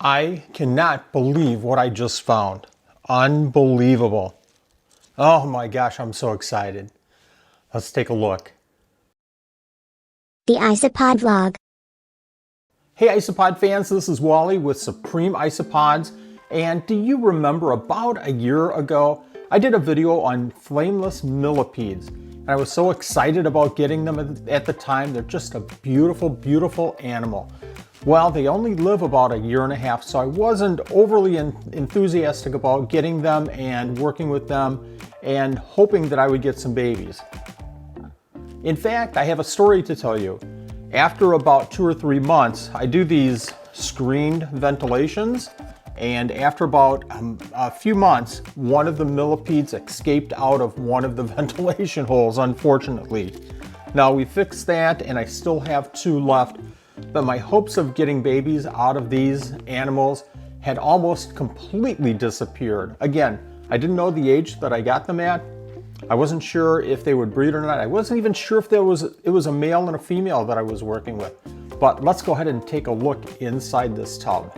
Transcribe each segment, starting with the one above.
I cannot believe what I just found. Unbelievable. Oh my gosh, I'm so excited. Let's take a look. The Isopod Vlog. Hey Isopod fans, this is Wally with Supreme Isopods. And do you remember about a year ago, I did a video on flameless millipedes. And I was so excited about getting them at the time. They're just a beautiful, beautiful animal. Well, they only live about a year and a half, so I wasn't overly enthusiastic about getting them and working with them and hoping that I would get some babies. In fact, I have a story to tell you. After about 2 or 3 months, I do these screened ventilations, and after about a few months, one of the millipedes escaped out of one of the ventilation holes, unfortunately. Now we fixed that, and I still have 2 left. But my hopes of getting babies out of these animals had almost completely disappeared. Again, I didn't know the age that I got them at. I wasn't sure if they would breed or not. I wasn't even sure if it was a male and a female that I was working with. But let's go ahead and take a look inside this tub.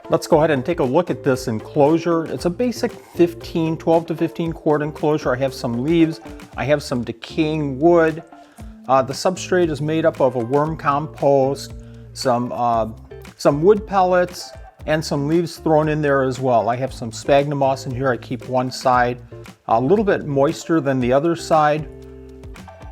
Let's go ahead and take a look at this enclosure. It's a basic 12 to 15 quart enclosure. I have some leaves. I have some decaying wood. The substrate is made up of a worm compost, some wood pellets, and some leaves thrown in there as well. I have some sphagnum moss in here. I keep one side a little bit moister than the other side.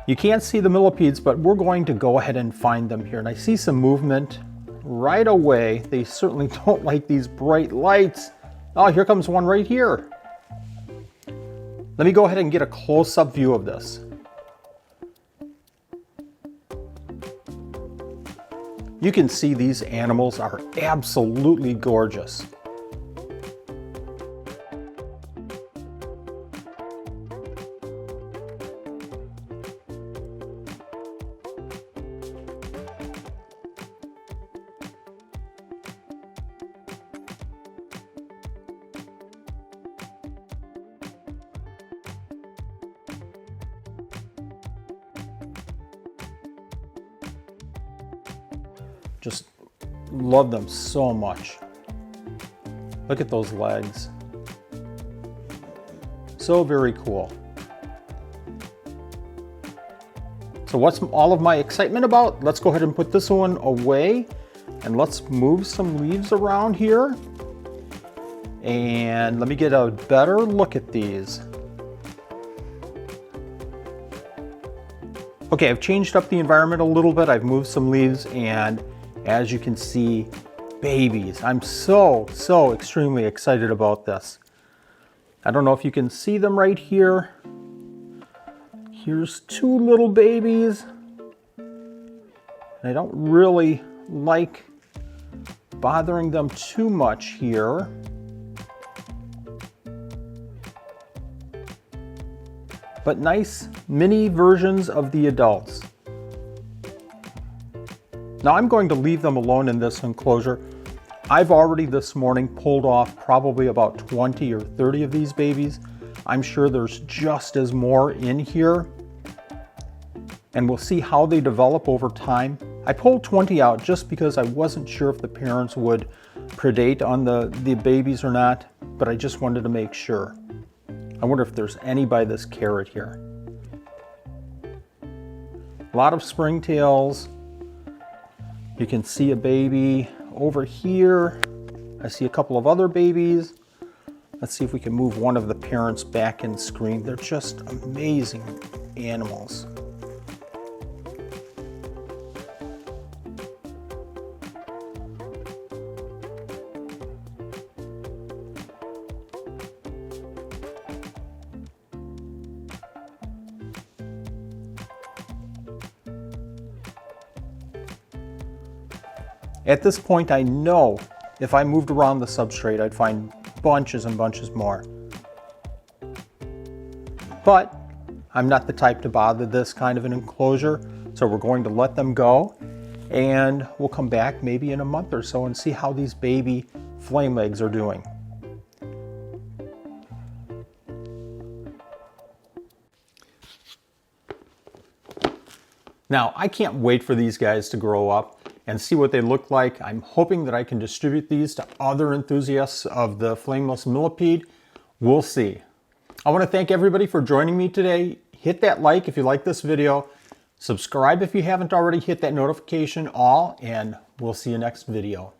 You can't see the millipedes, but we're going to go ahead and find them here. And I see some movement right away. They certainly don't like these bright lights. Oh, here comes one right here. Let me go ahead and get a close-up view of this. You can see these animals are absolutely gorgeous. Just love them so much. Look at those legs. So very cool. So what's all of my excitement about? Let's go ahead and put this one away and let's move some leaves around here. And let me get a better look at these. Okay, I've changed up the environment a little bit. I've moved some leaves, and as you can see, babies. I'm so extremely excited about this. I don't know if you can see them right here. Here's 2 little babies. I don't really like bothering them too much here. But nice mini versions of the adults. Now I'm going to leave them alone in this enclosure. I've already this morning pulled off probably about 20 or 30 of these babies. I'm sure there's just as more in here. And we'll see how they develop over time. I pulled 20 out just because I wasn't sure if the parents would predate on the babies or not, but I just wanted to make sure. I wonder if there's any by this carrot here. A lot of springtails. You can see a baby over here. I see a couple of other babies. Let's see if we can move one of the parents back in screen. They're just amazing animals. At this point, I know if I moved around the substrate, I'd find bunches and bunches more. But I'm not the type to bother this kind of an enclosure, so we're going to let them go, and we'll come back maybe in a month or so and see how these baby flame legs are doing. Now, I can't wait for these guys to grow up and see what they look like. I'm hoping that I can distribute these to other enthusiasts of the flameless millipede. We'll see. I want to thank everybody for joining me today. Hit that like if you like this video. Subscribe if you haven't already. Hit that notification all, and we'll see you next video.